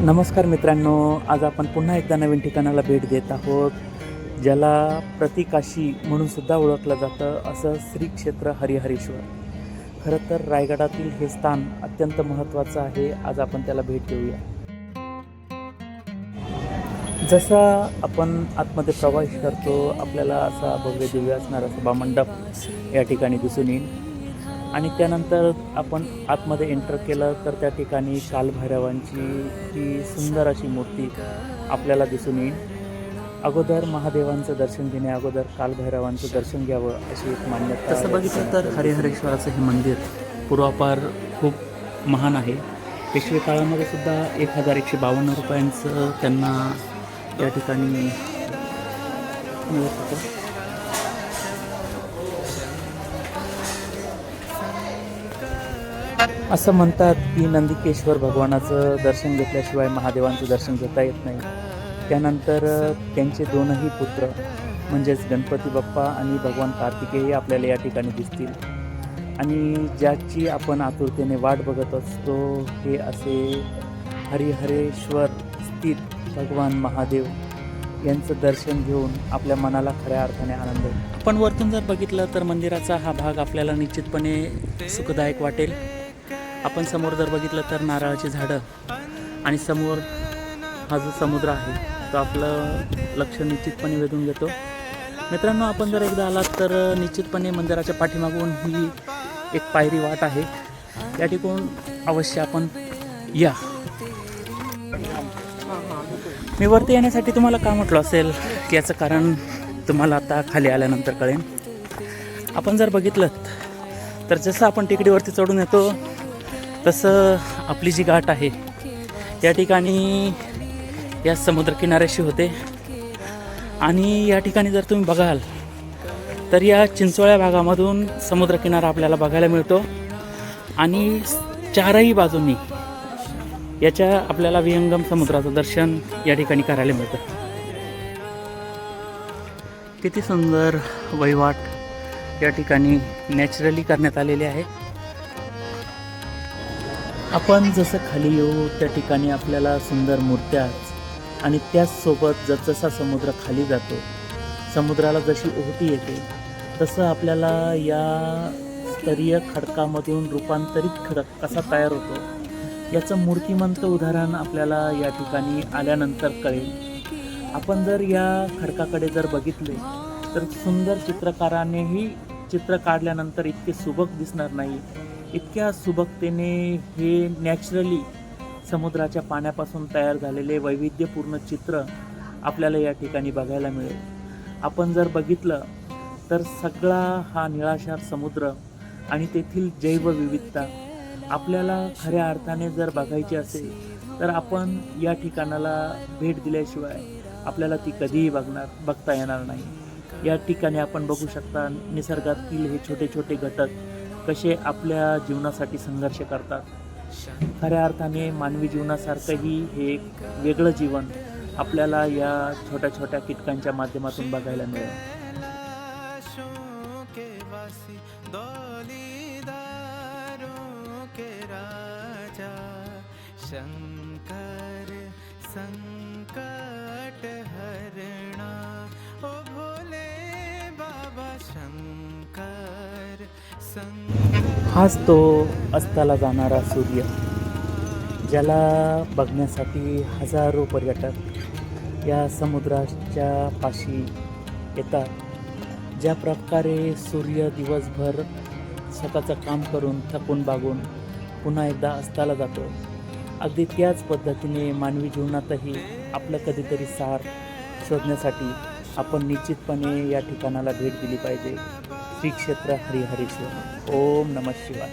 नमस्कार मित्रांनो, आज आपण पुन्हा एकदा नवीन ठिकाणाला भेट देत आहोत, ज्याला प्रतिकाशी म्हणून सुद्धा ओळखलं जातं, असं श्री क्षेत्र हरिहरेश्वर. खरं तर रायगडातील हे स्थान अत्यंत महत्त्वाचं आहे. आज आपण त्याला भेट देऊया. जसा आपण आतमध्ये प्रवेश करतो, आपल्याला असा भव्य दिव्य असणारा सभामंडप या ठिकाणी दिसून येईल. आणि त्यानंतर आपण आतमध्ये एंटर केलं तर त्या ठिकाणी कालभैरवांची ही सुंदर अशी मूर्ती आपल्याला दिसून येईल. अगोदर महादेवांचं दर्शन घेणे अगोदर कालभैरवांचं दर्शन घ्यावं अशी एक मान्यता. तसं बघितलं तर हरिहरेश्वराचं हे मंदिर पूर्वापार खूप महान आहे. पेशवे काळामध्ये सुद्धा 1152 रुपयांचं त्यांना या ठिकाणी मिळत होतं. असं म्हणतात की नंदिकेश्वर भगवानाचं दर्शन घेतल्याशिवाय महादेवांचं दर्शन घेता येत नाही. त्यानंतर त्यांचे दोनही पुत्र म्हणजेच गणपती बाप्पा आणि भगवान कार्तिकेय आपल्याला या ठिकाणी दिसतील. आणि ज्याची आपण आतुरतेने वाट बघत असतो हे असे हरिहरेश्वर स्थित भगवान महादेव यांचं दर्शन घेऊन आपल्या मनाला खऱ्या अर्थाने आनंद होतो. आपण वरतून जर बघितलं तर मंदिराचा हा भाग आपल्याला निश्चितपणे सुखदायक वाटेल. आपण समोर जर बघितलं तर नारळाची झाडं आणि समोर हा जो समुद्र आहे तो आपलं लक्ष निश्चितपणे वेधून घेतो. मित्रांनो, आपण जर एकदा आलात तर निश्चितपणे मंदिराच्या पाठीमागून ही एक पायरी वाट आहे. या ठिकाणून अवश्य आपण या. मी वरती येण्यासाठी तुम्हाला का म्हटलं असेल याचं कारण तुम्हाला आता खाली आल्यानंतर कळेल. आपण जर बघितलं तर जसं आपण टेकडीवरती चढून येतो तसं आपली जी घाट आहे या ठिकाणी या समुद्रकिनाऱ्याशी होते. आणि या ठिकाणी जर तुम्ही बघाल तर या चिंचोळ्या भागामधून समुद्रकिनारा आपल्याला बघायला मिळतो. आणि चारही बाजूंनी याच्या आपल्याला विहंगम समुद्राचं दर्शन या ठिकाणी करायला मिळतं. किती सुंदर वहिवाट या ठिकाणी नॅचरली करण्यात आलेली आहे. आपण जसं खाली येऊ त्या ठिकाणी आपल्याला सुंदर मूर्त्या आणि त्याचसोबत जसजसा समुद्र खाली जातो, समुद्राला जशी ओहोटी येते तसं आपल्याला या स्तरीय खडकामधून रूपांतरित खडक कसा तयार होतो याचं मूर्तिमंत उदाहरण आपल्याला या ठिकाणी आल्यानंतर कळेल. आपण जर या खडकाकडे जर बघितले तर सुंदर चित्रकारानेही चित्र काढल्यानंतर इतके सुबक दिसणार नाही. इतक्या सुबकतेने हे नॅचरली समुद्राच्या पाण्यापासून तयार झालेले वैविध्यपूर्ण चित्र आपल्याला या ठिकाणी बघायला मिळेल. आपण जर बघितलं तर सगळा हा निळाशार समुद्र आणि तेथील जैवविविधता आपल्याला खऱ्या अर्थाने जर बघायची असेल तर आपण या ठिकाणाला भेट दिल्याशिवाय आपल्याला ती कधीही बघता येणार नाही. या ठिकाणी आपण बघू शकता निसर्गातील हे छोटे छोटे घटक कसे आपल्या जीवनासाठी संघर्ष करतात. खऱ्या अर्थाने मानवी जीवनासारखंही हे एक वेगळं जीवन आपल्याला या छोट्या छोट्या कीटकांच्या माध्यमातून बघायला मिळेल. शंकर संकट हरणा ओ भोले बाबा शंकर हाच तो अस्ताला जाणारा सूर्य, ज्याला बघण्यासाठी हजारो पर्यटक या समुद्राच्या पाशी येतात. ज्या प्रकारे सूर्य दिवसभर स्वतःचं काम करून थकून बागून पुन्हा एकदा अस्ताला जातो, अगदी त्याच पद्धतीने मानवी जीवनातही आपलं कधीतरी सार शोधण्यासाठी आपण निश्चितपणे या ठिकाणाला भेट दिली पाहिजे. श्री क्षेत्र हरिहरेश्वर. ओम नमः शिवाय.